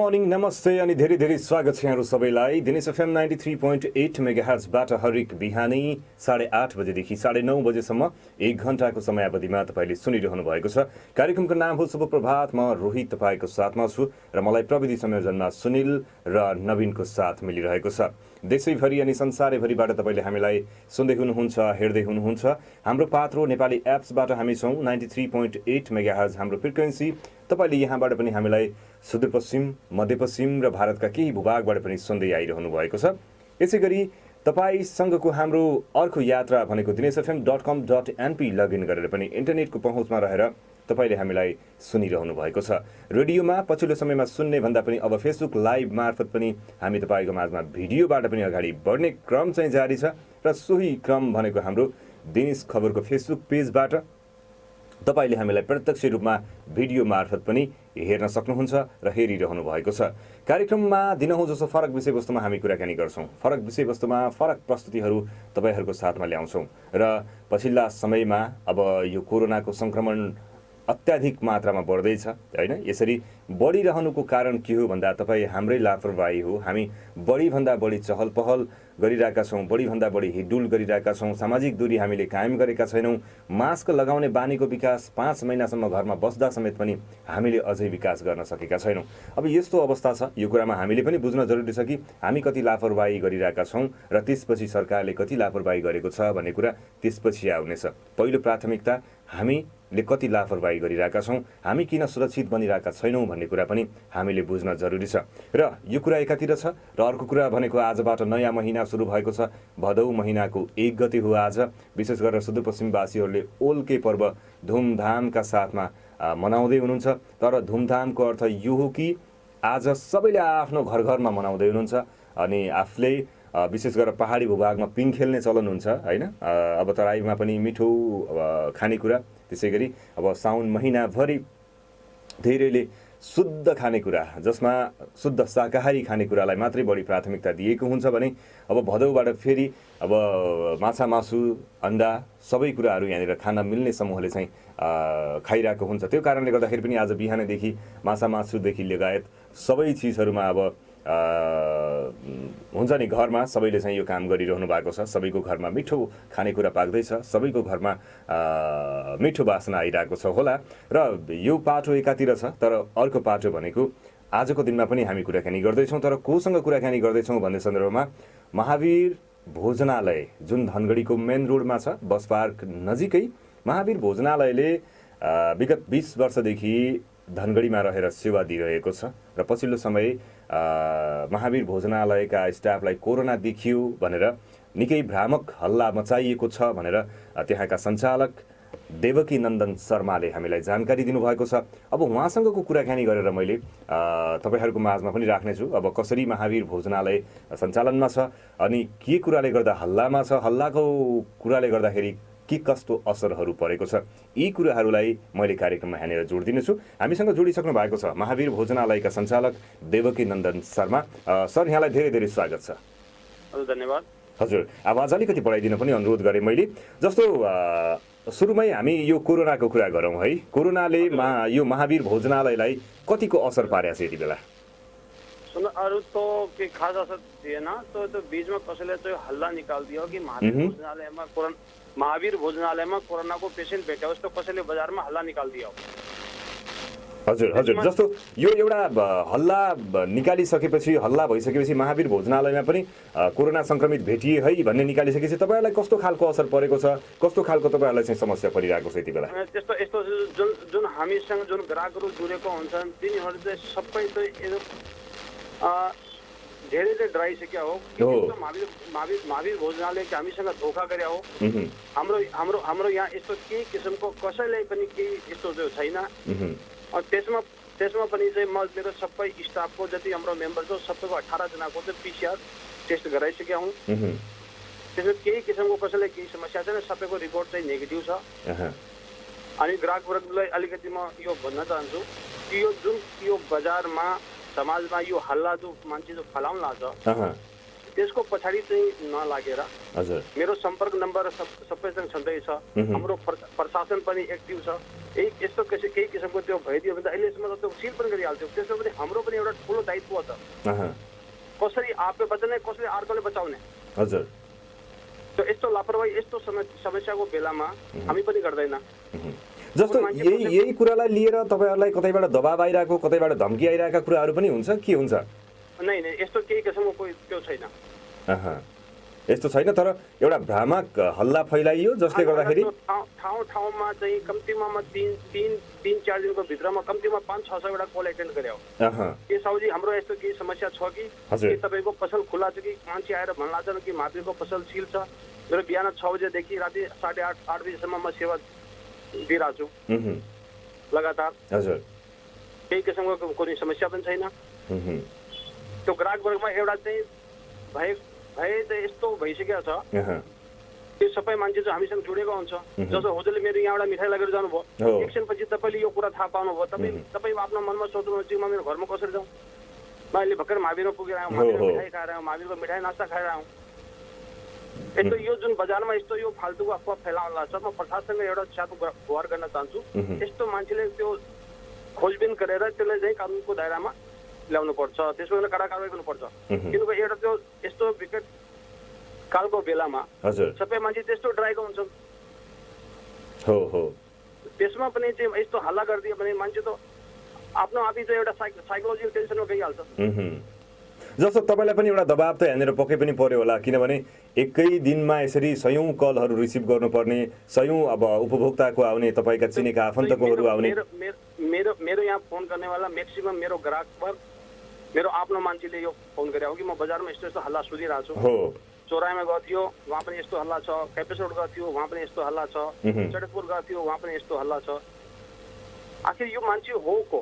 Morning नमस्ते अनि धेरै धेरै स्वागत छ यहाँहरू सबैलाई। दिनेश एफएम 93.8 मेगाहर्जबाट हरेक बिहानै 8:30 बजेदेखि 9:30 बजेसम्म 1 घण्टाको समयावधिमा तपाईँले सुनिरहनु भएको छ। कार्यक्रमको नाम हो शुभ प्रभात। म रोहित तपाईँको साथमा छु र मलाई प्रविधि संयोजनमा सुनिल र नवीनको साथ मिलिरहेको छ। देशैभरि अनि संसारैभरिबाट तपाईँले हामीलाई सुन्दै हुनुहुन्छ, हेर्दै हुनुहुन्छ। हाम्रो पात्रो नेपाली एप्सबाट हामी छौँ 93.8 मेगाहर्ज हाम्रो फ्रिक्वेन्सी। तपाईँले यहाँबाट पनि हामीलाई सुदूरपश्चिम, मध्यपश्चिम र भारतका केही भूभागबाट पनि सुन्दै आइरहनु भएको छ। यसै गरी तपाईँसँगको हाम्रो अर्को यात्रा भनेको dinesfm.com.np लगइन गरेर पनि इन्टरनेटको पहुँचमा रहेर तपाईँले हामीलाई सुनिरहनु भएको छ। रेडियोमा पछिल्लो समयमा सुन्ने भन्दा पनि अब फेसबुक लाइभ मार्फत पनि हामी तपाईँको माझमा भिडियोबाट पनि अगाडि बढ्ने क्रम चाहिँ जारी छ र सोही क्रम भनेको हाम्रो दिनेश खबरको फेसबुक पेजबाट तपाईँले हामीलाई प्रत्यक्ष रूपमा भिडियो मार्फत पनि हेर्न सक्नुहुन्छ र हेरिरहनु भएको छ। कार्यक्रममा दिनहुँ जसो फरक विषयवस्तुमा हामी कुराकानी गर्छौँ, फरक विषयवस्तुमा फरक प्रस्तुतिहरू तपाईँहरूको साथमा ल्याउँछौँ र पछिल्ला समयमा अब यो कोरोनाको सङ्क्रमण अत्याधिक मात्रामा बढ्दैछ हैन। यसरी बढिरहनुको कारण के हो भन्दा तपाईँ हाम्रै लापरवाही हो। हामी बढीभन्दा बढी चहल पहल गरिरहेका छौँ, बढीभन्दा बढी हिडडुल गरिरहेका छौँ, सामाजिक दूरी हामीले कायम गरेका छैनौँ। मास्क लगाउने बानीको विकास 5 महिनासम्म घरमा बस्दा समेत पनि हामीले अझै विकास गर्न सकेका छैनौँ। अब यस्तो अवस्था छ, यो कुरामा हामीले पनि बुझ्न जरुरी छ कि हामी कति लापरवाही गरिरहेका छौँ र त्यसपछि सरकारले कति लापरवाही गरेको छ भन्ने कुरा त्यसपछि आउनेछ। पहिलो प्राथमिकता हामीले कति लापरवाही गरिरहेका छौँ, हामी किन सुरक्षित बनिरहेका छैनौँ भन्ने कुरा पनि हामीले बुझ्न जरुरी छ। र यो कुरा एकातिर छ र अर्को कुरा भनेको आजबाट नयाँ महिना सुरु भएको छ। भदौ महिनाको 1 गते हो आज। विशेष गरेर सुदूरपश्चिमवासीहरूले ओल्के पर्व धुमधामका साथमा मनाउँदै हुनुहुन्छ। तर धुमधामको अर्थ यो हो कि आज सबैले आफ्नो घर घरमा मनाउँदै हुनुहुन्छ अनि आफूले विशेष गरेर पहाडी भूभागमा पिङ खेल्ने चलन हुन्छ हैन। अब तराईमा पनि मिठो खानेकुरा, त्यसै गरी अब साउन महिनाभरि धेरैले शुद्ध खानेकुरा जसमा शुद्ध शाकाहारी खानेकुरालाई मात्रै बढी प्राथमिकता दिएको हुन्छ भने अब भदौबाट फेरि अब माछा मासु अन्डा सबै कुराहरू यहाँनिर खान मिल्ने समूहले चाहिँ खाइरहेको हुन्छ। त्यो कारणले गर्दाखेरि पनि आज बिहानैदेखि माछा मासुदेखि लगायत सबै चिजहरूमा अब हुन्छ नि, घरमा सबैले चाहिँ यो काम गरिरहनु भएको छ। सबैको घरमा मिठो खानेकुरा पाक्दैछ, सबैको घरमा मिठो बासना आइरहेको छ होला। र यो पाटो एकातिर छ, तर अर्को पाटो भनेको आजको दिनमा पनि हामी कुराकानी गर्दैछौँ। तर कोसँग कुराकानी गर्दैछौँ भन्ने सन्दर्भमा महावीर भोजनालय जुन धनगढीको मेन रोडमा छ, बस पार्क नजिकै महावीर भोजनालयले विगत 20 वर्षदेखि धनगढीमा रहेर सेवा दिइरहेको छ र पछिल्लो समय महावीर भोजनालयका स्टाफलाई कोरोना देखियो भनेर निकै भ्रामक हल्ला मचाइएको छ भनेर त्यहाँका सञ्चालक देवकी नन्दन शर्माले हामीलाई जानकारी दिनुभएको छ। अब उहाँसँगको कुराकानी गरेर मैले तपाईँहरूको माझमा पनि राख्नेछु। अब कसरी महावीर भोजनालय सञ्चालनमा छ अनि के कुराले गर्दा हल्लामा छ, हल्लाको कुराले गर्दाखेरि के कस्तो असरहरू परेको छ, यी कुराहरूलाई मैले कार्यक्रममा यहाँनिर जोड दिनेछु। हामीसँग जोडिसक्नु भएको छ महावीर भोजनालयका सञ्चालक देवकी नन्दन शर्मा। सर, यहाँलाई धेरै धेरै स्वागत छ। हजुर, धन्यवाद। हजुर, आवाज अलिकति बढाइदिन पनि अनुरोध गरेँ मैले। जस्तो सुरुमै हामी यो कोरोनाको कुरा गरौँ है। कोरोनाले यो महावीर भोजनालयलाई कतिको असर पारेको छ यति बेला? अरू तो के खास असर थिएन। तो बीच में कसैले चाहिँ हल्ला निकाल दियो कि महावीर भोजनालयमा कोरोनाको पेसेन्ट भेट्यो जस्तो कसैले बजारमा हल्ला निकाल दियो। हजुर हजुर, जस्तो यो एउटा हल्ला निकालिसकेपछि, हल्ला भइसकेपछि महावीर भोजनालयमा पनि कोरोना सङ्क्रमित भेटिए है भन्ने निकालिसकेपछि तपाईँहरूलाई कस्तो खालको असर परेको छ, कस्तो खालको तपाईँहरूलाई चाहिँ समस्या परिरहेको छ यति बेला? त्यस्तो यस्तो जुन हामीसँग जुन ग्राहकहरू जुरेको हुन्छन् तिनीहरू चाहिँ सबै चाहिँ धेरैले डराइसक्यो हो। महावीर भोजनालय हामीसँग धोका गरे हो। हाम्रो यहाँ यस्तो केही किसिमको कसैलाई पनि केही यस्तो छैन। त्यसमा पनि चाहिँ म मेरो सबै स्टाफको जति हाम्रो मेम्बर छ सबैको 18 जनाको चाहिँ PCR टेस्ट गराइसकेका हुँ। त्यसमा केही किसिमको कसैलाई केही समस्या छैन, सबैको रिपोर्ट चाहिँ नेगेटिभ छ। अनि ग्राहक वर्गलाई अलिकति म यो भन्न चाहन्छु कि यो बजारमा समाजमा यो हल्ला जो मान्छे जो फलाउन लाग्छ त्यसको पछाडि चाहिँ नलागेर मेरो सम्पर्क नम्बर सबैसँग छँदैछ। हाम्रो प्रशासन पनि एक्टिभ छ। यस्तो केही किसिमको त्यो भइदियो भने त अहिलेसम्म त त्यो सिल पनि गरिहाल्थ्यो। त्यसमा पनि हाम्रो पनि एउटा ठुलो दायित्व छ। कसरी आफूले बचाउने, कसरी अर्कोले बचाउने। हजुर। त्यो यस्तो लापरवाही, यस्तो समस्याको बेलामा हामी पनि गर्दैन। जस्तो यही कुरालाई लिएर तपाईँहरूलाई कतैबाट दबाब आइरहेको, कतैबाट धम्की आइरहेका कुराहरू पनि हुन्छ, के हुन्छ? नै यस्तो केही किसिमको कोही त्यो छैन। यस्तो छैन, तर एउटा भ्रामक हल्ला फैलाइयो जसले गर्दाखेरि ठाउँमा चाहिँ कम्तीमा 3-4 दिनको भित्रमा कम्तीमा 500-600 वटा कल एटेन्ड गरे हो। के साउजी हाम्रो यस्तो केही समस्या छ कि तपाईँको पसल खुला छ कि मान्छे आएर भन्ला छन् कि माफीको पसल सिल छ। मेरो बिहान 6 बजेदेखि राति 8:30 बजीसम्म म सेवा दिइरहेको छु लगातार। हजुर। केही किसिमको कुनै समस्या पनि छैन। त्यो ग्राहक वर्गमा एउटा चाहिँ भए चाहिँ यस्तो भइसकेको छ, त्यो सबै मान्छे चाहिँ हामीसँग जोडेको हुन्छ। जस्तो हजुरले मेरो यहाँबाट मिठाई लगेर जानुभयो, एकछिनपछि तपाईँले यो कुरा थाहा पाउनुभयो, तपाईँ आफ्नो मनमा सोच्नुहुन्छ कि म मेरो घरमा कसरी जाउँ। म अहिले भर्खर महावीरमा पुगेर आउँ, महावीरको मिठाई खाएर आउँ, महावीरको मिठाई नास्ता खाएर आउँ। यस्तो यो जुन बजारमा यस्तो यो फाल्तुको अफवाह फैलाउनलाई छ, म प्रशासनले एउटा सानो गुहार गर्न चाहन्छु। यस्तो मान्छेले त्यो खोजबिन गरेर त्यसलाई चाहिँ कानुनको दायरामा ल्याउनु पर्छ, त्यसको लागि कडा कारवाही गर्नुपर्छ। किनभने एउटा त्यो यस्तो विकट कालको बेलामा सबै मान्छे त्यस्तो डराएको हुन्छ। त्यसमा पनि चाहिँ यस्तो हल्ला गरिदियो भने मान्छे त आफ्नो आफै चाहिँ एउटा साइकोलोजिकल टेन्सनमा गइहाल्छ। जस्तो तपाईँलाई पनि एउटा दबाब त यहाँनिर पक्कै पनि पर्यो होला, किनभने एकै दिनमा यसरी सयौँ कलहरू रिसिभ गर्नुपर्ने, सयौँ अब उपभोक्ताको आउने, तपाईँका चिनेका आफन्तकोहरू आउने। मेरो यहाँ फोन गर्नेवाला म्याक्सिमम मेरो ग्राहक वर्ग मेरो आफ्नो मान्छेले यो फोन गरे हो कि म बजारमा यस्तो यस्तो हल्ला सुनिरहेको छु। चौरायामा गएको थियो, वहाँ पनि यस्तो हल्ला छ। क्याम्पस रोड गएको थियो, वहाँ पनि यस्तो हल्ला छ। सडकपुर गएको थियो, वहाँ पनि यस्तो हल्ला छ। आखिर यो मान्छे हो को?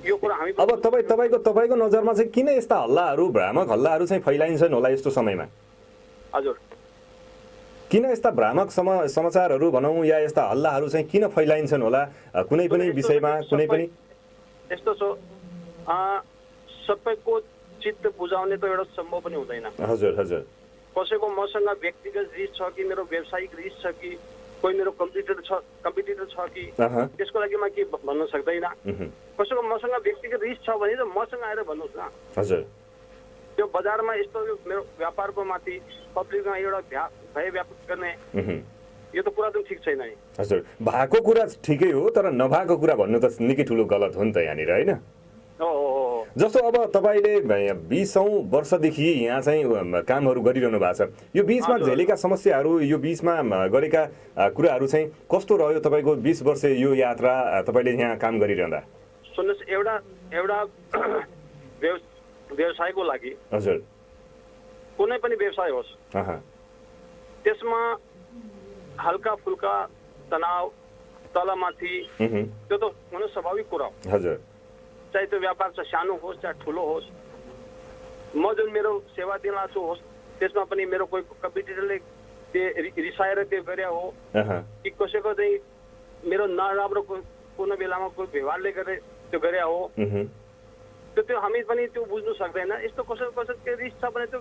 यो कुरा हामी अब तपाईँको नजरमा चाहिँ किन यस्ता हल्लाहरू, भ्रामक हल्लाहरू चाहिँ फैलाइन्छन् होला यस्तो समयमा? हजुर, किन यस्ता भ्रामक समाचारहरू भनौँ या यस्ता हल्लाहरू चाहिँ किन फैलाइन्छन् होला कुनै पनि विषयमा? कुनै पनि यस्तो छ, सबैको चित्त बुझाउने त एउटा सम्भव पनि हुँदैन। हजुर हजुर। कसैको मसँग व्यक्तिगत रिस छ कि मेरो व्यावसायिक रिस छ कि कोही मेरो कम्पिटिटर छ कि त्यसको लागि म के भन्न सक्दैन। कसैको मसँग व्यक्तिगत रिस छ भने त मसँग आएर भन्नुहोस् न। हजुर। त्यो बजारमा यस्तो मेरो व्यापारको माथि पब्लिकमा एउटा भय व्यापक गर्ने यो त कुरा त ठिक छैन है। हजुर, भएको कुरा ठिकै हो, तर नभएको कुरा भन्नु त निकै ठुलो गलत हो नि त यहाँनिर, होइन? जस्तो अब तपाईँले 20औं वर्षदेखि यहाँ चाहिँ कामहरू गरिरहनु भएको छ, यो बिचमा झेलेका समस्याहरू, यो बिचमा गरेका कुराहरू चाहिँ कस्तो रह्यो तपाईँको 20 वर्ष यो यात्रा तपाईँले यहाँ काम गरिरहँदा? सुन्नुहोस्, एउटा व्यवसायको लागि, हजुर, कुनै पनि व्यवसाय होस्, त्यसमा हल्का फुल्का तनाव तलमाथि त्यो त हुनु स्वाभाविक कुरा हो। हजुर। चाहे त्यो व्यापार चाहिँ सानो होस् चाहे ठुलो होस्, म जुन मेरो सेवा दिन लाग्छु होस् त्यसमा पनि मेरो कोही कम्पिटिटरले रिसाएर त्यो गरे हो कि कसैको चाहिँ मेरो नराम्रो कुनै बेलामा कोही व्यवहारले गरे त्यो गरे हो, त्यो हामी पनि त्यो बुझ्नु सक्दैन। यस्तो कसैको रिस छ भने त्यो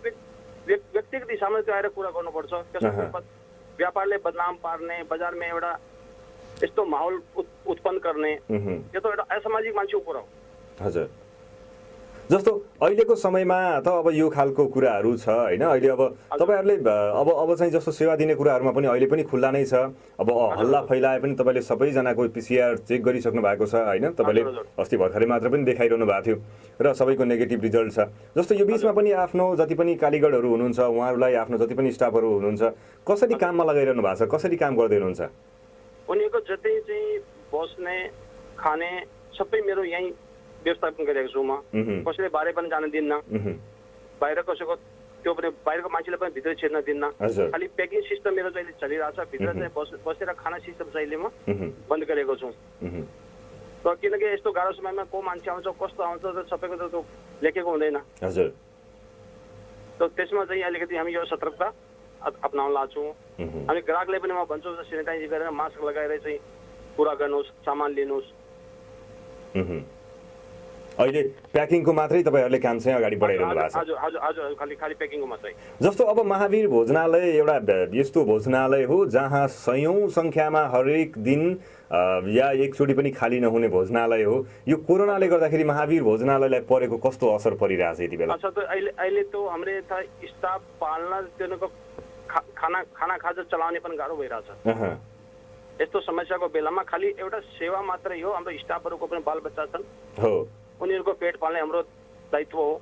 व्यक्तिगत हिसाबले त्यो आएर कुरा गर्नुपर्छ। त्यसको व्यापारले बदनाम पार्ने, बजारमा एउटा यस्तो माहौल उत्पन्न गर्ने, यो त एउटा असामाजिक मान्छेको कुरा हो। हजुर। जस्तो अहिलेको समयमा त अब यो खालको कुराहरू छ, होइन? अहिले अब तपाईँहरूले अब चाहिँ जस्तो सेवा दिने कुराहरूमा पनि अहिले पनि खुल्ला नै छ। अब हल्ला फैलाए पनि तपाईँले सबैजनाको PCR चेक गरिसक्नु भएको छ, होइन? तपाईँले अस्ति भर्खरै मात्र पनि देखाइरहनु भएको थियो र सबैको नेगेटिभ रिजल्ट छ। जस्तो यो बिचमा पनि आफ्नो जति पनि कालीगढहरू हुनुहुन्छ, उहाँहरूलाई आफ्नो जति पनि स्टाफहरू हुनुहुन्छ, कसरी काममा लगाइरहनु भएको छ? कसरी काम गर्दै हुनुहुन्छ? उनीहरूको जति चाहिँ बस्ने खाने सबै मेरो यहीँ व्यवस्थापन गरेको छु म। कसैले बाहिर पनि जान दिन्न, बाहिर कसैको त्यो पनि बाहिरको मान्छेले पनि भित्र छिर्न दिन्न। खालि प्याकिङ सिस्टम मेरो चाहिँ चलिरहेछ, भित्र चाहिँ बसेर खाना सिस्टम चाहिँ म बन्द गरेको छु। तर किनकि यस्तो गाह्रो समयमा को मान्छे आउँछ कस्तो आउँछ त सबैको त त्यो लेखेको हुँदैन। हजुर। त त्यसमा चाहिँ अलिकति हामी यो सतर्कता अपनाउन लाग्छौँ। हामी ग्राहकले पनि म भन्छु सेनिटाइज गरेर मास्क लगाएर चाहिँ कुरा गर्नुहोस्, सामान लिनुहोस्। अहिले प्याकिङको मात्रै तपाईँहरूले काम चाहिँ अगाडि बढाइरहनु भएको छ। हजुर हजुर हजुर खाली प्याकिङको मात्रै। जस्तो अब महावीर भोजनालय एउटा यस्तो भोजनालय हो जहाँ सयौं संख्यामा हरेक दिन या एकचोटि पनि खाली नहुने भोजनालय हो। यो कोरोनाले गर्दाखेरि महावीर भोजनालयलाई परेको कस्तो असर परिरहेछ यति बेला? अच्छा, तो अहिले तो हमरे था स्टाफ पालना तिनीहरूको खाना खाजा चलाउने पनि गाह्रो भइरहेछ। यस्तो समस्याको बेलामा खालि एउटा सेवा मात्रै हो। हाम्रो स्टाफहरूको पनि बालबच्चा छन् हो, उनीहरूको पेट पाल्ने हाम्रो दायित्व हो।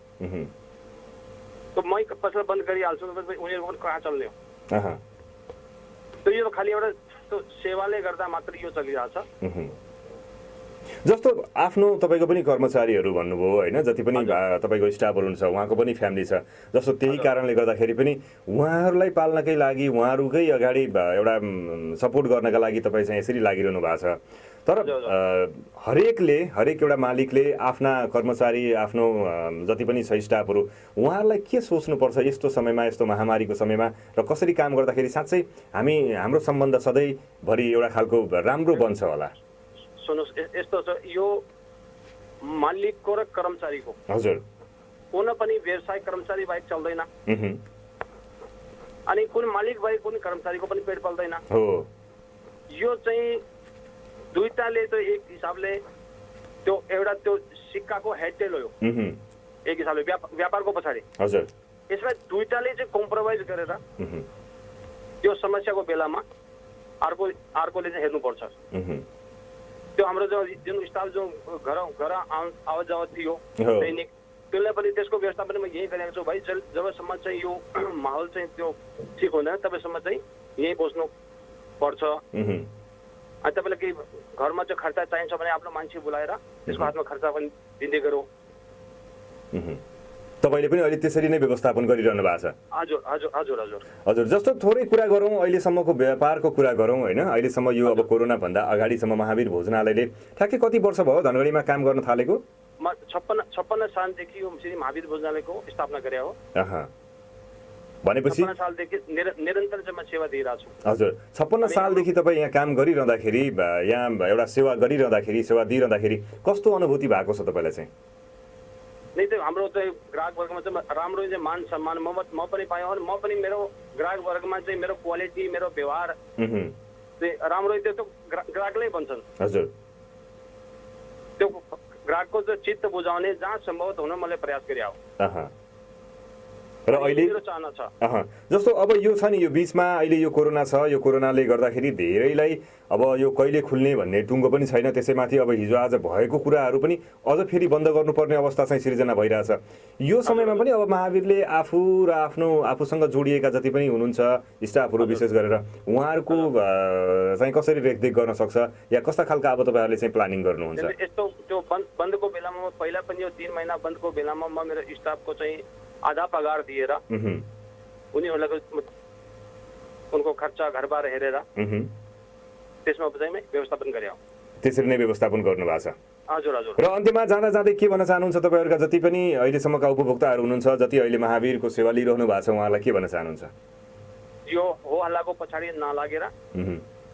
तो मै पसल बन्द गरिहाल्छु उनीहरूको पनि कहाँ चल्ने हो? तो यो खालि एउटा तो सेवाले गर्दा मात्र यो चलिरहेछ। जस्तो आफ्नो तपाईँको पनि कर्मचारीहरू भन्नुभयो होइन, जति पनि तपाईँको स्टाफहरू हुन्छ उहाँको पनि फ्यामिली छ। जस्तो त्यही कारणले गर्दाखेरि पनि उहाँहरूलाई पाल्नकै लागि उहाँहरूकै अगाडि एउटा सपोर्ट गर्नका लागि तपाईँ चाहिँ यसरी लागिरहनु भएको छ। तर हरेक एउटा मालिकले आफ्ना कर्मचारी आफ्नो जति पनि छ स्टाफहरू उहाँहरूलाई के सोच्नुपर्छ यस्तो समयमा, यस्तो महामारीको समयमा, र कसरी काम गर्दाखेरि साँच्चै हाम्रो सम्बन्ध सधैँभरि एउटा खालको राम्रो बन्छ होला? सुन्नुहोस्, यस्तो छ, यो मालिकको र कर्मचारीको हजुर कुनै पनि व्यवसाय कर्मचारी बाहेक चल्दैन, अनि कुनै मालिक बाहेक कुनै कर्मचारीको पनि पेट पाल्दैन हो। यो चाहिँ दुईटाले त एक हिसाबले त्यो एउटा त्यो सिक्काको हेडटेल हो। एक हिसाबले व्यापारको पछाडि हजुर यसलाई दुईटाले चाहिँ कम्प्रोमाइज गरेर त्यो समस्याको बेलामा अर्कोले चाहिँ हेर्नुपर्छ। त्यो हाम्रो जुन स्टाफ जो घर आवाज जावत थियो दैनिक, त्यसलाई पनि त्यसको व्यवस्था पनि म यही गरेको छु। भाइ जबसम्म चाहिँ यो माहौल चाहिँ त्यो ठिक हुँदैन तबसम्म चाहिँ यही बस्नु पर्छ। अनि तपाईँलाई केही घरमा चाहिँ खर्च चाहिन्छ भने आफ्नो मान्छे बोलाएर त्यसको हातमा खर्च पनि दिँदै गरौँ। तपाईँले पनि अहिले त्यसरी नै व्यवस्थापन गरिरहनु भएको छ? हजुर हजुर हजुर हजुर हजुर। जस्तो थोरै कुरा गरौँ अहिलेसम्मको व्यापारको कुरा गरौँ होइन, अहिलेसम्म यो अब कोरोनाभन्दा अगाडिसम्म महावीर भोजनालयले ठ्याक्कै कति वर्ष भयो धनगढीमा काम गर्न थालेको? 56 सालदेखि यो महावीर भोजनालयको स्थापना गरे हो। भनेपछि 56 सालदेखि निरन्तर चाहिँ सेवा दिइरहेको छु। हजुर, 56 सालदेखि तपाईँ यहाँ काम गरिरहँदाखेरि, यहाँ एउटा सेवा दिइरहँदाखेरि कस्तो अनुभूति भएको छ तपाईँलाई चाहिँ? नहीं तो हाम्रो चाहिँ ग्राहक वर्गमा चाहिँ राम्रो चाहिँ मान सम्मान म पनि पाएँ और म पनि मेरो ग्राहक वर्गमा चाहिँ मेरो क्वालिटी, मेरो व्यवहार चाहिँ राम्रो त्यो ग्राहकले भन्छन्। हजुर, त्यो ग्राहकको चाहिँ चित्त बुझाउने जहाँ सम्भव हुन मैले प्रयास गरे हो। र अहिले जस्तो अब यो छ नि, यो बिचमा अहिले यो कोरोना छ, यो कोरोनाले गर्दाखेरि धेरैलाई अब यो कहिले खुल्ने भन्ने टुङ्गो पनि छैन। त्यसैमाथि अब हिजो आज भएको कुराहरू पनि अझ फेरि बन्द गर्नुपर्ने अवस्था चाहिँ सिर्जना भइरहेछ। यो समयमा पनि अब महावीरले आफू र आफूसँग जोडिएका जति पनि हुनुहुन्छ स्टाफहरू विशेष गरेर उहाँहरूको चाहिँ कसरी रेखदेख गर्न सक्छ या कस्ता खालका अब तपाईँहरूले चाहिँ प्लानिङ गर्नुहुन्छ? यस्तो त्यो बन्दको बेलामा पहिला पनि यो 3 महिना बन्दको बेलामा म मेरो स्टाफको चाहिँ आधा पगार दिएर उनीहरूलाई उनको खर्च घरबार हेरेर त्यसमा चाहिँ व्यवस्थापन गरे हो। त्यसरी नै व्यवस्थापन गर्नु भएको छ? हजुर हजुर। र अन्त्यमा जाँदै के भन्न चाहनुहुन्छ तपाईँहरूका जति पनि अहिलेसम्मका उपभोक्ताहरू हुनुहुन्छ, जति अहिले महावीरको सेवा लिइरहनु भएको छ, उहाँलाई के भन्न चाहनुहुन्छ? यो हो हल्लाको पछाडि नलागेर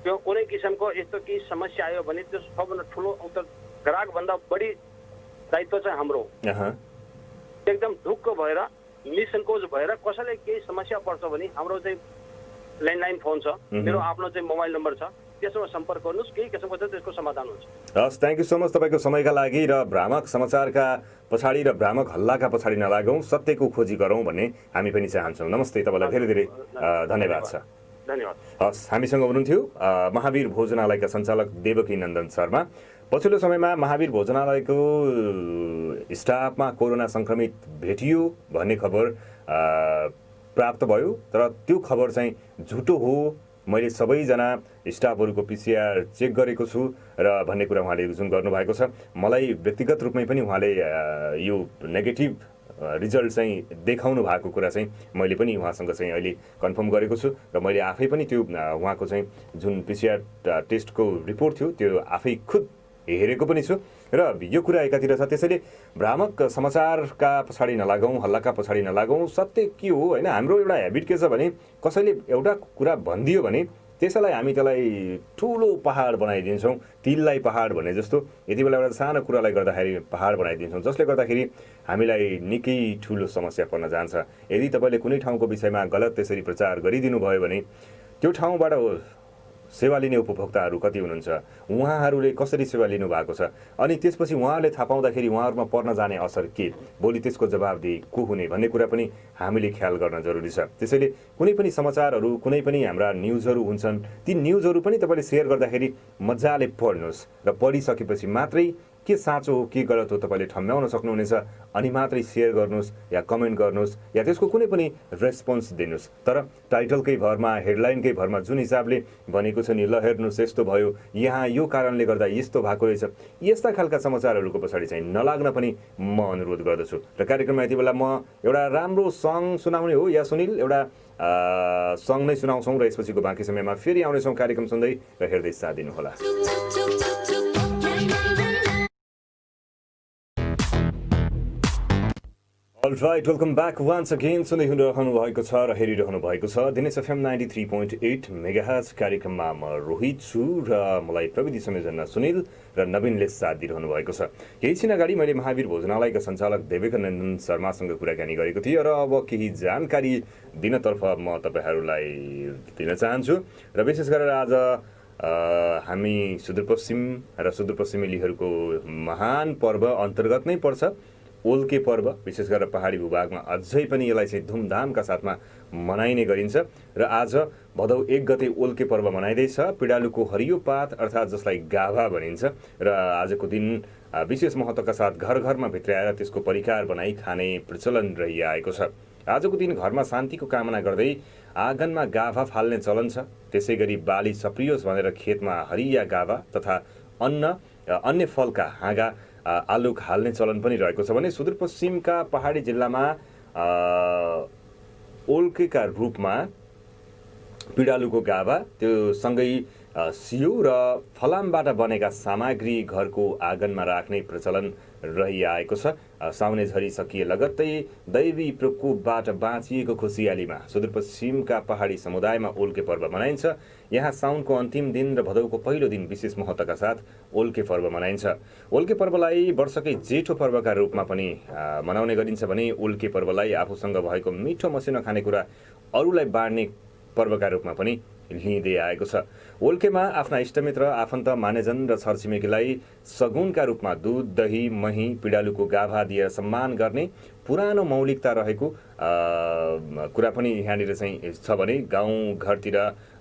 त्यो कुनै किसिमको यस्तो केही समस्या आयो भने त्यो सबभन्दा ठुलो ग्राहक भन्दा बढी दायित्व चाहिँ हाम्रो एकदम ढुक्क भएर निसंकोच भएर कसैले केही समस्या पर्छ भने हाम्रो चाहिँ ल्यान्डलाइन फोन छ, मेरो आफ्नो चाहिँ मोबाइल नम्बर छ, त्यसमा सम्पर्क गर्नुहोस्, केही किसिमको चाहिँ त्यसको समाधान हुन्छ। हस्, थ्याङ्क यू सो मच तपाईँको समयका लागि। र भ्रामक समाचारका पछाडि र भ्रामक हल्लाका पछाडि नलागौँ, सत्यको खोजी गरौँ भन्ने हामी पनि चाहन्छौँ। नमस्ते, तपाईँलाई धेरै धेरै धन्यवाद छ। धन्यवाद। हस्, हामीसँग हुनुहुन्थ्यो महावीर भोजनालयका सञ्चालक देवकी नन्दन शर्मा। पछिल्लो समयमा महावीर भोजनालयको स्टाफमा कोरोना सङ्क्रमित भेटियो भन्ने खबर प्राप्त भयो, तर त्यो खबर चाहिँ झुटो हो। मैले सबैजना स्टाफहरूको PCR चेक गरेको छु र भन्ने कुरा उहाँले जुन गर्नुभएको छ, मलाई व्यक्तिगत रूपमै पनि उहाँले यो नेगेटिभ रिजल्ट चाहिँ देखाउनु भएको कुरा चाहिँ मैले पनि उहाँसँग चाहिँ अहिले कन्फर्म गरेको छु र मैले आफै पनि त्यो उहाँको चाहिँ जुन PCR टेस्टको रिपोर्ट थियो त्यो आफै खुद हेरेको पनि छु र यो कुरा एकातिर छ। त्यसैले भ्रामक समाचारका पछाडि नलागौँ, हल्लाका पछाडि नलागौँ। सत्य के हो होइन, हाम्रो एउटा हेबिट के छ भने कसैले एउटा कुरा भनिदियो भने त्यसैलाई हामी त्यसलाई ठुलो पहाड बनाइदिन्छौँ, तिललाई पहाड भने जस्तो यति बेला एउटा सानो कुरालाई गर्दाखेरि पहाड बनाइदिन्छौँ, जसले गर्दाखेरि हामीलाई निकै ठुलो समस्या पर्न जान्छ। यदि तपाईँले कुनै ठाउँको विषयमा गलत त्यसरी प्रचार गरिदिनु भयो भने त्यो ठाउँबाट सेवा लिने उपभोक्ताहरू कति हुनुहुन्छ, उहाँहरूले कसरी सेवा लिनु भएको छ, अनि त्यसपछि उहाँहरूले थाहा पाउँदाखेरि उहाँहरूमा पर्न जाने असर के, भोलि त्यसको जवाबदेही को हुने भन्ने कुरा पनि हामीले ख्याल गर्न जरुरी छ। त्यसैले कुनै पनि समाचारहरू, कुनै पनि हाम्रा न्युजहरू हुन्छन्, ती न्युजहरू पनि तपाईँले सेयर गर्दाखेरि मजाले पढ्नुहोस् र पढिसकेपछि मात्रै के साँचो हो के गलत हो तपाईँले ठम्म्याउन सक्नुहुनेछ, अनि मात्रै सेयर गर्नुहोस् या कमेन्ट गर्नुहोस् या त्यसको कुनै पनि रेस्पोन्स दिनुहोस्। तर टाइटलकै भरमा, हेडलाइनकै भरमा जुन हिसाबले भनेको छ नि, ल हेर्नुहोस् यस्तो भयो, यहाँ यो कारणले गर्दा यस्तो भएको रहेछ, यस्ता खालका समाचारहरूको पछाडि चाहिँ नलाग्न पनि म अनुरोध गर्दछु। र कार्यक्रममा यति बेला म एउटा राम्रो सङ सुनाउने हो या सुनिल एउटा सङ नै सुनाउँछौँ र यसपछिको बाँकी समयमा फेरि आउनेछौँ कार्यक्रम सुन्दै र हेर्दै साथ दिनुहोला। Alright, welcome back once again. सुन्दै रहनु भएको छ र हेरिरहनु भएको छ दिनेश एफएम 93.8 मेगाहर्ज कार्यक्रममा म रोहित छु र मलाई प्रविधि संयोजनमा सुनिल र नवीनले साथ दिइरहनु भएको छ। केही छिन अगाडि मैले महावीर भोजनालयका सञ्चालक देवेकानन्द शर्मासँग कुराकानी गरेको थिएँ र अब केही जानकारी दिनतर्फ म तपाईँहरूलाई दिन चाहन्छु र विशेष गरेर आज हामी सुदूरपश्चिम र सुदूरपश्चिमेलीहरूको महान पर्व अन्तर्गत नै पर्छ ओल्के पर्व। विशेष गरेर पहाडी भूभागमा अझै पनि यसलाई चाहिँ धुमधामका साथमा मनाइने गरिन्छ र आज भदौ 1 गते ओल्के पर्व मनाइँदैछ। पिडालुको हरियो पात अर्थात् जसलाई गाभा भनिन्छ र आजको दिन विशेष महत्त्वका साथ घर घरमा भित्राएर त्यसको परिकार बनाई खाने प्रचलन रहिआएको छ। आजको दिन घरमा शान्तिको कामना गर्दै आँगनमा गाभा फाल्ने चलन छ। त्यसै गरी बाली सप्रियोस् भनेर खेतमा हरिया गाभा तथा अन्य फलका हाँगा आलुक हाल्ने चलन पनि रहेको छ भने सुदूरपश्चिमका पहाडी जिल्लामा ओल्केका रूपमा पिडालुको गाभा त्यो सँगै सियो र फलामबाट बनेका सामग्री घरको आँगनमा राख्ने प्रचलन रहिआएको छ। साउने झरी सकिए लगत्तै दैवी प्रकोपबाट बाँचिएको खुसियालीमा सुदूरपश्चिमका पहाडी समुदायमा ओल्के पर्व मनाइन्छ। यहाँ साउनको अन्तिम दिन र भदौको पहिलो दिन विशेष महत्त्वका साथ ओल्के पर्व मनाइन्छ। ओल्के पर्वलाई वर्षकै जेठो पर्वका रूपमा पनि मनाउने गरिन्छ भने ओल्के पर्वलाई आफूसँग भएको मिठो मसिनो खानेकुरा अरूलाई बाँड्ने पर्वका रूपमा पनि लिँदै आएको छ। ओल्केमा आफ्ना इष्टमित्र, आफन्त, मानेजन र छरछिमेकीलाई सगुनका रूपमा दुध, दही, मही, पिडालुको गाभा दिएर सम्मान गर्ने पुरानो मौलिकता रहेको कुरा पनि यहाँनिर चाहिँ छ भने गाउँ घरतिर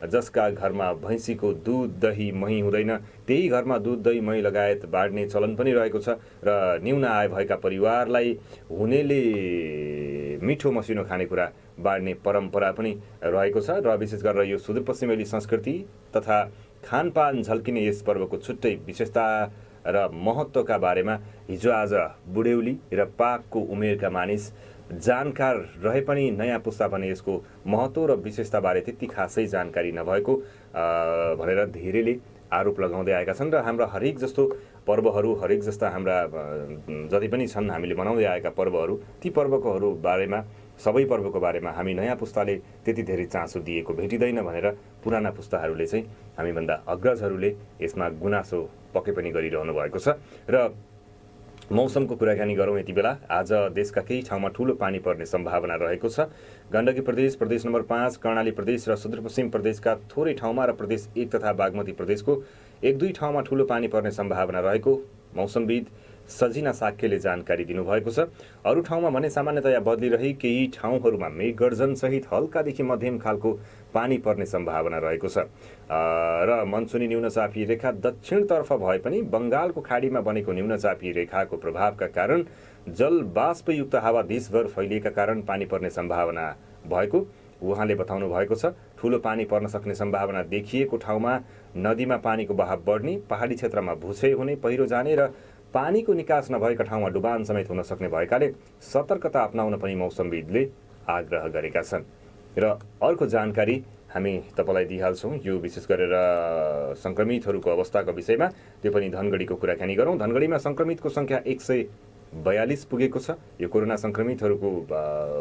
जसका घरमा भैँसीको दुध, दही, मही हुँदैन त्यही घरमा दुध, दही, मही लगायत बाँड्ने चलन पनि रहेको छ र न्यून आय भएका परिवारलाई हुनेले मिठो मसिनो खानेकुरा बाँड्ने परम्परा पनि रहेको छ र विशेष गरेर यो सुदूरपश्चिमेली संस्कृति तथा खानपान झल्किने यस पर्वको छुट्टै विशेषता र महत्त्वका बारेमा हिजो आज बुढेउली र पाकको उमेरका मानिस जानकार रहे पनि नयाँ पुस्ता भने यसको महत्त्व र विशेषताबारे त्यति खासै जानकारी नभएको भनेर धेरैले आरोप लगाउँदै आएका छन् र हाम्रा हरेक जस्तो पर्वहरू, हरेक जस्ता हाम्रा जति पनि छन् हामीले मनाउँदै आएका पर्वहरू, ती पर्वकोहरू बारेमा, सबै पर्वको बारेमा हामी नयाँ पुस्ताले त्यति धेरै चासो दिएको भेटिँदैन भनेर पुराना पुस्ताहरूले चाहिँ हामीभन्दा अग्रजहरूले यसमा गुनासो पक्कै पनि गरिरहनु भएको छ। र मौसमको कुराकानी गरौँ यति बेला आज देशका केही ठाउँमा ठुलो पानी पर्ने सम्भावना रहेको छ। गण्डकी प्रदेश, प्रदेश नम्बर 5, कर्णाली प्रदेश र सुदूरपश्चिम प्रदेशका थोरै ठाउँमा र प्रदेश 1 तथा बागमती प्रदेशको 1-2 ठाउँमा ठुलो पानी पर्ने सम्भावना रहेको मौसमविद सजिना साक्यले जानकारी दिनुभएको छ। अरू ठाउँमा भने सामान्यतया बदलिरही केही ठाउँहरूमा मेघगर्जन सहित हल्कादेखि मध्यम खालको पानी पर्ने सम्भावना रहेको छ र मनसुनी न्यूनचापी रेखा दक्षिणतर्फ भए पनि बङ्गालको खाडीमा बनेको न्यूनचापी रेखाको प्रभावका कारण जल बाष्पयुक्त हावा देशभर फैलिएका कारण पानी पर्ने सम्भावना भएको उहाँले बताउनु भएको छ। ठुलो पानी पर्न सक्ने सम्भावना देखिएको ठाउँमा नदीमा पानीको बहाव बढ्ने, पहाडी क्षेत्रमा भुसै हुने, पहिरो जाने र पानीको निकास नभएका ठाउँमा डुबान समेत हुन सक्ने भएकाले सतर्कता अपनाउन पनि मौसमविदले आग्रह गरेका छन्। र अर्को जानकारी हामी तपाईलाई दिइहाल्छौँ, यो विशेष गरेर सङ्क्रमितहरूको अवस्थाको विषयमा, त्यो पनि धनगढीको कुराकानी गरौँ। धनगढीमा सङ्क्रमितको सङ्ख्या 142 पुगेको छ। यो कोरोना सङ्क्रमितहरूको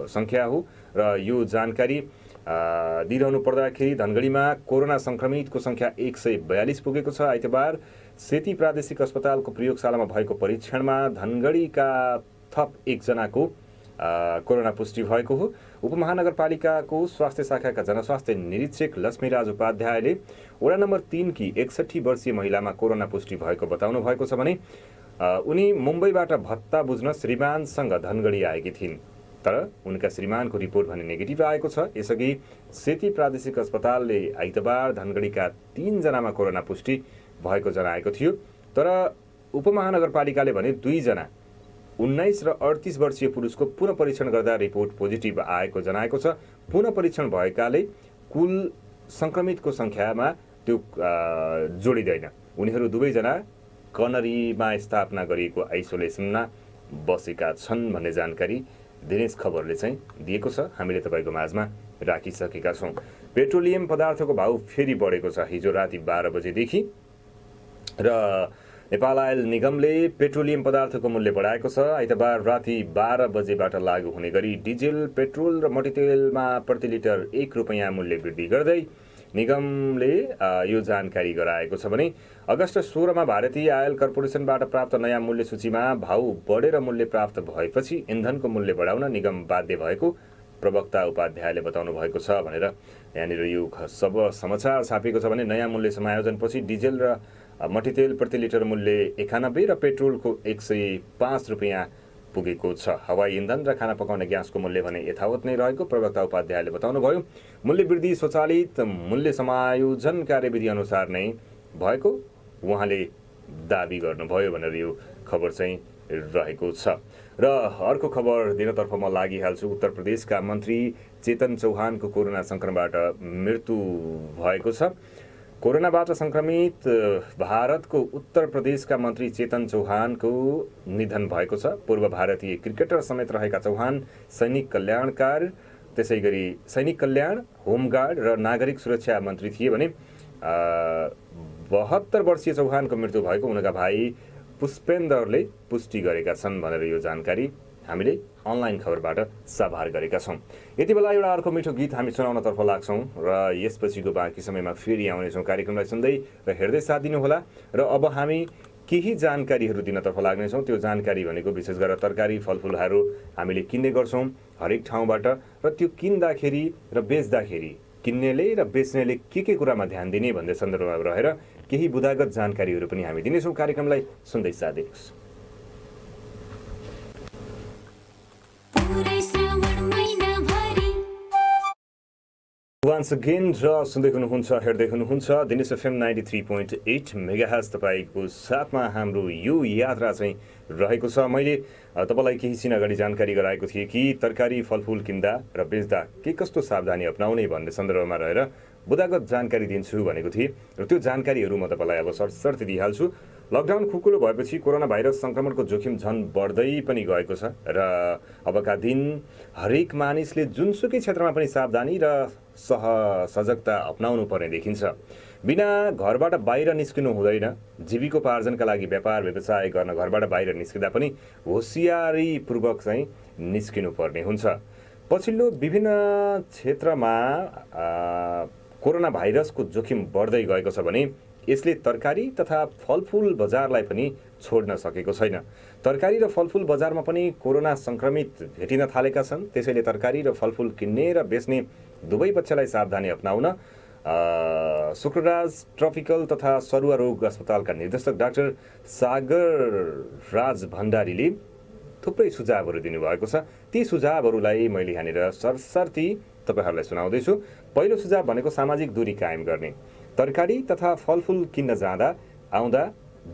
सङ्ख्या हो र यो जानकारी दिइरहनु पर्दाखेरि धनगढीमा कोरोना सङ्क्रमितको सङ्ख्या 142 पुगेको छ। आइतबार सेती प्रादेशिक अस्पतालको प्रयोगशालामा भएको परीक्षणमा धनगढीका थप 1 जनाको कोरोना पुष्टि भएको हो। उपमहानगरपालिकाको स्वास्थ्य शाखाका जनस्वास्थ्य निरीक्षक लक्ष्मीराज उपाध्यायले वडा नम्बर 3 की 61 वर्षीय महिलामा कोरोना पुष्टि भएको बताउनु भएको छ भने उनी मुम्बईबाट भत्ता बुझ्न श्रीमानसँग धनगढी आएकी थिइन्, तर उनका श्रीमानको रिपोर्ट भने नेगेटिभ आएको छ। यसअघि सेती प्रादेशिक अस्पतालले आइतबार धनगढीका 3 जनामा कोरोना पुष्टि भएको जनाएको थियो, तर उपमहानगरपालिकाले भने 2 जना 19 र 38 वर्षीय पुरुषको पुनः परीक्षण गर्दा रिपोर्ट पोजिटिभ आएको जनाएको छ। पुनः परीक्षण भएकाले कुल सङ्क्रमितको सङ्ख्यामा त्यो जोडिँदैन। उनीहरू दुवैजना कनरीमा स्थापना गरिएको आइसोलेसनमा बसेका छन् भन्ने जानकारी दिनेश खबरले चाहिँ दिएको छ। हामीले तपाईँको माझमा राखिसकेका छौँ। पेट्रोलियम पदार्थको भाउ फेरि बढेको छ हिजो राति 12 बजेदेखि र नेपाल आयल निगमले पेट्रोलियम पदार्थको मूल्य बढाएको छ। आइतबार राति 12 बजेबाट लागू हुने गरी डिजेल, पेट्रोल र मट्टीतेलमा प्रति लिटर 1 रुपैयाँ मूल्य वृद्धि गर्दै निगमले यो जानकारी गराएको छ भने अगस्त 16 मा भारतीय आयल कर्पोरेसनबाट प्राप्त नयाँ मूल्य सूचीमा भाउ बढेर मूल्य प्राप्त भएपछि इन्धनको मूल्य बढाउन निगम बाध्य भएको प्रवक्ता उपाध्यायले बताउनु भएको छ भनेर यहाँनिर यो सब समाचार छापिएको छ भने नयाँ मूल्य समायोजनपछि डिजेल र मट्टीतेल प्रति लिटर मूल्य 91 र पेट्रोलको 105 रुपैयाँ पुगेको छ। हवाई इन्धन र खाना पकाउने ग्यासको मूल्य भने यथावत नै रहेको प्रवक्ता उपाध्यायले बताउनुभयो। मूल्य वृद्धि स्वचालित मूल्य समायोजन कार्यविधि अनुसार नै भएको उहाँले दाबी गर्नुभयो भनेर यो खबर चाहिँ रहेको छ। र अर्को खबर दिनतर्फ म लागिहाल्छु। उत्तर प्रदेशका मन्त्री चेतन चौहानको कोरोना सङ्क्रमणबाट मृत्यु भएको छ। कोरोनाबाट सङ्क्रमित भारतको उत्तर प्रदेशका मन्त्री चेतन चौहानको निधन भएको छ। पूर्व भारतीय क्रिकेटर समेत रहेका चौहान सैनिक कल्याण, होमगार्ड र नागरिक सुरक्षा मन्त्री थिए भने 72 वर्षीय चौहानको मृत्यु भएको उनका भाइ पुष्पेन्द्रले पुष्टि गरेका छन् भनेर यो जानकारी हामीले अनलाइन खबरबाट साभार गरेका छौँ। यति बेला एउटा अर्को मिठो गीत हामी सुनाउनतर्फ लाग्छौँ र यसपछिको बाँकी समयमा फेरि आउनेछौँ। कार्यक्रमलाई सुन्दै र हेर्दै साथ दिनुहोला। र अब हामी केही जानकारीहरू दिनतर्फ लाग्नेछौँ। त्यो जानकारी भनेको विशेष गरेर तरकारी फलफुलहरू हामीले किन्ने गर्छौँ हरेक ठाउँबाट, र त्यो किन्दाखेरि र बेच्दाखेरि किन्नेले र बेच्नेले के कुरामा ध्यान दिने भन्ने सन्दर्भमा रहेर केही बुदागत जानकारीहरू पनि हामी दिनेछौँ। कार्यक्रमलाई सुन्दै साथ दिनुहोस्। वान्स अगेन र सुन्दै हुनुहुन्छ हेर्दै हुनुहुन्छ दिनेश एफएम 93.8 मेगाहर्ज तपाईँको साथमा हाम्रो यो यात्रा चाहिँ रहेको छ। मैले तपाईँलाई केही छिन अगाडि जानकारी गराएको थिएँ कि तरकारी फलफुल किन्दा र बेच्दा के कस्तो सावधानी अपनाउने भन्ने सन्दर्भमा रहेर बुदागत जानकारी दिन्छु भनेको थिएँ र त्यो जानकारीहरू म तपाईँलाई अब सर्ट दिइहाल्छु। लकडाउन खुकुलो भएपछि कोरोना भाइरस सङ्क्रमणको जोखिम झन् बढ्दै पनि गएको छ र अबका दिन हरेक मानिसले जुनसुकै क्षेत्रमा पनि सावधानी र सजगता अपनाउनु पर्ने देखिन्छ। बिना घरबाट बाहिर निस्किनु हुँदैन। जीविकोपार्जनका लागि व्यापार व्यवसाय गर्न घरबाट बाहिर निस्किँदा पनि होसियारीपूर्वक चाहिँ निस्किनु पर्ने हुन्छ। पछिल्लो विभिन्न क्षेत्रमा कोरोना भाइरसको जोखिम बढ्दै गएको छ भने यसले तरकारी तथा फलफुल बजारलाई पनि छोड्न सकेको छैन। तरकारी र फलफुल बजारमा पनि कोरोना सङ्क्रमित भेटिन थालेका छन्। त्यसैले तरकारी र फलफुल किन्ने र बेच्ने दुवै पक्षलाई सावधानी अपनाउन शुक्रराज ट्रपिकल तथा सरुवा रोग अस्पतालका निर्देशक डाक्टर सागर राज भण्डारीले थुप्रै सुझावहरू दिनुभएको छ। ती सुझावहरूलाई मैले यहाँनिर सरसर्ती तपाईँहरूलाई सुनाउँदैछु। पहिलो सुझाव भनेको सामाजिक दूरी कायम गर्ने। तरकारी तथा फलफुल किन्न जाँदा आउँदा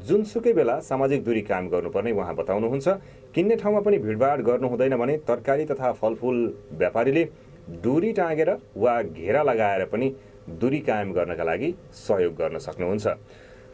जुनसुकै बेला सामाजिक दूरी कायम गर्नुपर्ने उहाँ बताउनुहुन्छ। किन्ने ठाउँमा पनि भिडभाड गर्नु हुँदैन भने तरकारी तथा फलफुल व्यापारीले दूरी टाँगेर वा घेरा लगाएर पनि दूरी कायम गर्नका लागि सहयोग गर्न सक्नुहुन्छ।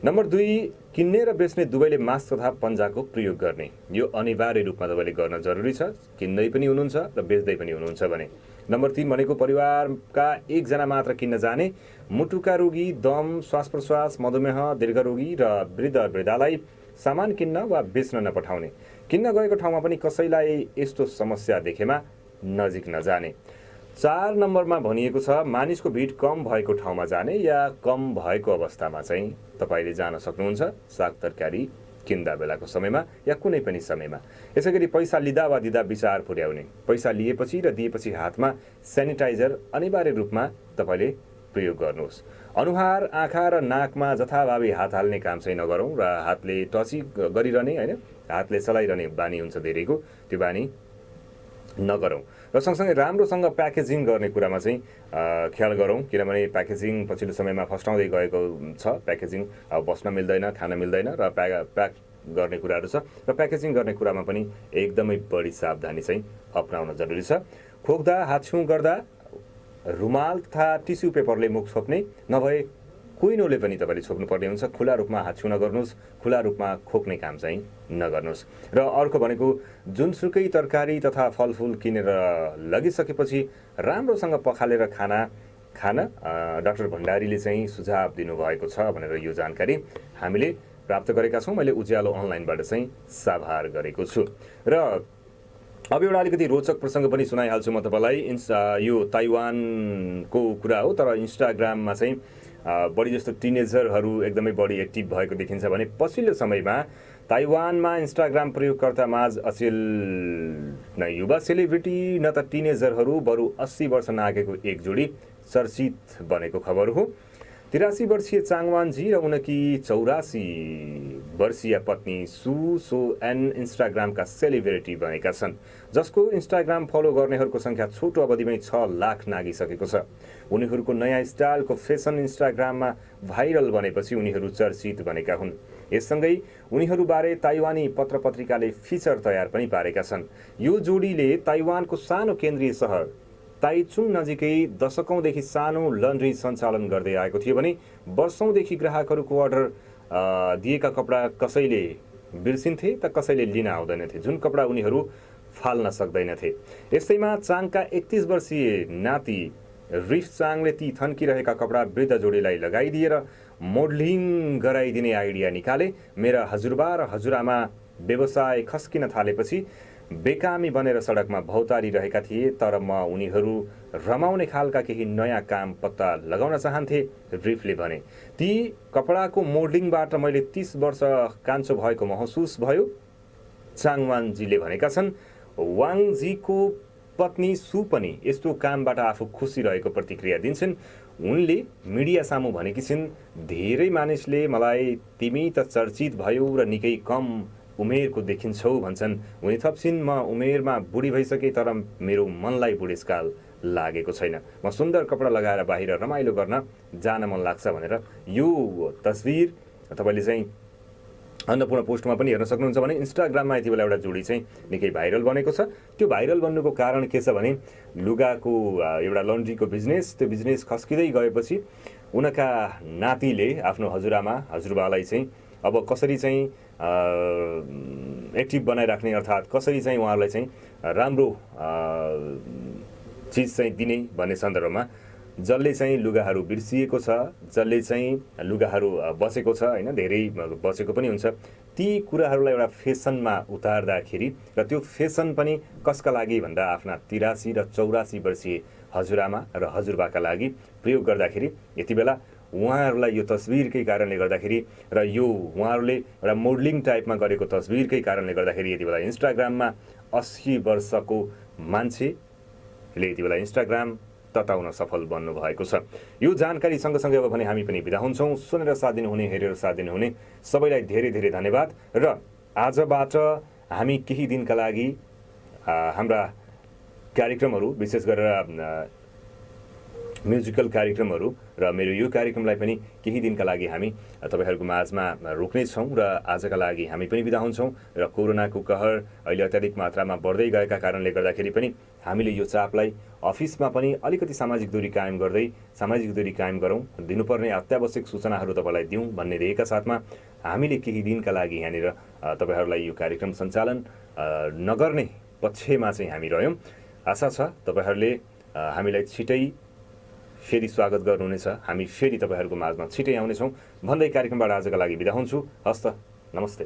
नम्बर 2, किन्ने र बेच्ने दुवैले मास्क तथा पन्जाको प्रयोग गर्ने। यो अनिवार्य रूपमा तपाईँले गर्न जरुरी छ, किन्दै पनि हुनुहुन्छ र बेच्दै पनि हुनुहुन्छ भने। नम्बर 3 भनेको परिवारका 1 जना मात्र किन्न जाने। मुटुका रोगी, दम, श्वास प्रश्वास, मधुमेह, दीर्घरोगी र वृद्धलाई सामान किन्न वा बेच्न नपठाउने। किन्न गएको ठाउँमा पनि कसैलाई यस्तो समस्या देखेमा नजिक नजाने। 4 नम्बरमा भनिएको छ मानिसको भिड कम भएको ठाउँमा जाने या कम भएको अवस्थामा चाहिँ तपाईले जान सक्नुहुन्छ साग तरकारी किन्दा बेलाको समयमा या कुनै पनि समयमा। यसैगरी पैसा लिँदा वा दिँदा विचार पुर्याउने, पैसा लिएपछि र दिएपछि हातमा सेनिटाइजर अनिवार्य रूपमा तपाईले प्रयोग गर्नुहोस्। अनुहार, आँखा र नाकमा जथाभावी हात हाल्ने काम चाहिँ नगरौँ र हातले टची गरिरहने हैन, हातले चलाइरहने बानी हुन्छ धेरैको, त्यो बानी नगरौँ। र सँगसँगै राम्रोसँग प्याकेजिङ गर्ने कुरामा चाहिँ ख्याल गरौँ, किनभने प्याकेजिङ पछिल्लो समयमा फस्टाउँदै गएको छ। प्याकेजिङ बस्न मिल्दैन, खान मिल्दैन र प्याक गर्ने कुराहरू छ र प्याकेजिङ गर्ने कुरामा पनि एकदमै बढी सावधानी चाहिँ अपनाउन जरुरी छ। खोक्दा, हातछुँ गर्दा रुमाल तथा टिस्यु पेपरले मुख छोप्ने, नभए कुइनोले पनि तपाईँले छोप्नुपर्ने हुन्छ। खुला रूपमा हात छुन गर्नुहोस्, खुला रूपमा खोक्ने काम चाहिँ नगर्नुहोस्। र अर्को भनेको जुनसुकै तरकारी तथा फलफुल किनेर लगिसकेपछि राम्रोसँग पखालेर खान डाक्टर भण्डारीले चाहिँ सुझाव दिनुभएको छ भनेर यो जानकारी हामीले प्राप्त गरेका छौँ। मैले उज्यालो अनलाइनबाट चाहिँ साभार गरेको छु। र अब एउटा अलिकति रोचक प्रसङ्ग पनि सुनाइहाल्छु म तपाईँलाई। यो ताइवानको कुरा हो, तर इन्स्टाग्राममा चाहिँ बढी जस्तो टिनेजरहरू एकदमै बढी एक्टिभ भएको देखिन्छ भने पछिल्लो समयमा ताइवानमा इन्स्टाग्राम प्रयोगकर्ता माझ अचेल न युवा सेलिब्रिटी न त टिनेजरहरू बरु 80 वर्ष नागेको एक जोडी चर्चित बनेको खबर हो। 83 वर्षीय चाङवानजी र उनकी 84 वर्षीय पत्नी सु सो एन इन्स्टाग्रामका सेलिब्रिटी बनेका छन्, जसको इन्स्टाग्राम फलो गर्नेहरूको संख्या छोटो अवधिमै 6 लाख नागिसकेको छ। उनीहरूको नयाँ स्टाइलको फेसन इन्स्टाग्राममा भाइरल बनेपछि उनीहरू चर्चित बनेका हुन्। यससँगै उनीहरूबारे ताइवानी पत्रपत्रिकाले फिचर तयार पनि पारेका छन्। यो जोडीले ताइवानको सानो केन्द्रीय सहर ताइचुङ नजिकै दशकौंदेखि सानो लन्ड्री सञ्चालन गर्दै आएको थियो भने वर्षौंदेखि ग्राहकहरूको अर्डर दिएका कपडा कसैले बिर्सिन्थे त कसैले लिन आउँदैनथे, जुन कपडा उनीहरू फाल्न सक्दैनथे। यस्तैमा चाङका 31 वर्षीय नाति रिफ चाङले ती थन्किरहेका कपडा वृद्ध जोडीलाई लगाइदिएर मोडलिङ गराइदिने आइडिया निकाले। मेरा हजुरबा र हजुरआमा व्यवसाय खस्किन थालेपछि बेकामी बनेर सडकमा भौतारिरहेका थिए, तर म उनीहरू रमाउने खालका केही नयाँ काम पत्ता लगाउन चाहन्थे, रिफले भने। ती कपडाको मोडलिङबाट मैले 30 वर्ष कान्छो भएको महसुस भयो, चाङवानजीले भनेका छन्। वाङजीको पत्नी सु पनि यस्तो कामबाट आफू खुसी रहेको प्रतिक्रिया दिन्छन्। उनले मिडिया सामु भनेकी छिन्, धेरै मानिसले मलाई तिमी त चर्चित भयो र निकै कम उमेरको देखिन्छौ भन्छन्। उनी थप्छिन्, म उमेरमा बुढी भइसके तर मेरो मनलाई बुढेसकाल लागेको छैन। म सुन्दर कपडा लगाएर बाहिर रमाइलो गर्न जान मन लाग्छ भनेर यो तस्बिर तपाईले चाहिँ अन्नपूर्ण पोस्टमा पनि हेर्न सक्नुहुन्छ भने इन्स्टाग्राममा यति बेला एउटा जोडी चाहिँ निकै भाइरल बनेको छ। त्यो भाइरल बन्नुको कारण के छ भने लुगाको एउटा लन्ड्रीको बिजनेस, त्यो बिजनेस खस्किँदै गएपछि उनका नातिले आफ्नो हजुरआमा हजुरबालाई चाहिँ अब कसरी चाहिँ एक्टिभ बनाइराख्ने, अर्थात् कसरी चाहिँ उहाँहरूलाई चाहिँ राम्रो चिज चाहिँ दिने भन्ने सन्दर्भमा जसले चाहिँ लुगाहरू बिर्सिएको छ, जसले चाहिँ लुगाहरू बसेको छ हैन, धेरै बसेको पनि हुन्छ, ती कुराहरूलाई एउटा फेसनमा उतार्दाखेरि र त्यो फेसन पनि कसका लागि भन्दा आफ्ना 83 र 84 वर्षीय हजुरआमा र हजुरबाका लागि प्रयोग गर्दाखेरि यति बेला उहाँहरूलाई यो तस्बिरकै कारणले गर्दाखेरि र यो उहाँहरूले एउटा मोडलिङ टाइपमा गरेको तस्बिरकै कारणले गर्दाखेरि यति बेला इन्स्टाग्राममा 80 वर्षको मान्छेले यति बेला इन्स्टाग्राम तताउन सफल बन्नु भएको छ। यो जानकारी सँगसँगै अब भने हामी पनि बिदा हुन्छौँ। सुनेर साथ दिनुहुने, हेरेर साथ दिनुहुने सबैलाई धेरै धेरै धन्यवाद। र आजबाट हामी केही दिनका लागि हाम्रा कार्यक्रमहरू, विशेष गरेर म्युजिकल कार्यक्रमहरू र मेरो यो कार्यक्रमलाई पनि केही दिनका लागि हामी तपाईहरुको माझमा रोक्नेछौँ र आजका लागि हामी पनि बिदा हुन्छौँ। र कोरोनाको कहर अहिले अत्याधिक मात्रामा बढ्दै गएका कारणले गर्दाखेरि पनि हामीले यो चापलाई अफिसमा पनि अलिकति सामाजिक दूरी कायम गर्दै सामाजिक दूरी कायम गरौँ, दिनुपर्ने अत्यावश्यक सूचनाहरू तपाईलाई दिउँ भन्ने ध्येयका साथमा हामीले केही दिनका लागि यहाँनिर तपाईहरुलाई यो कार्यक्रम सञ्चालन नगर्ने पक्षमा चाहिँ हामी रह्यौँ। आशा छ तपाईहरुले हामीलाई छिटै फेरि स्वागत गर्नुहुनेछ, हामी फेरि तपाईहरुको माझमा छिटै आउनेछौँ भन्दै कार्यक्रमबाट आजका लागि बिदा हुन्छु। हस्त, नमस्ते।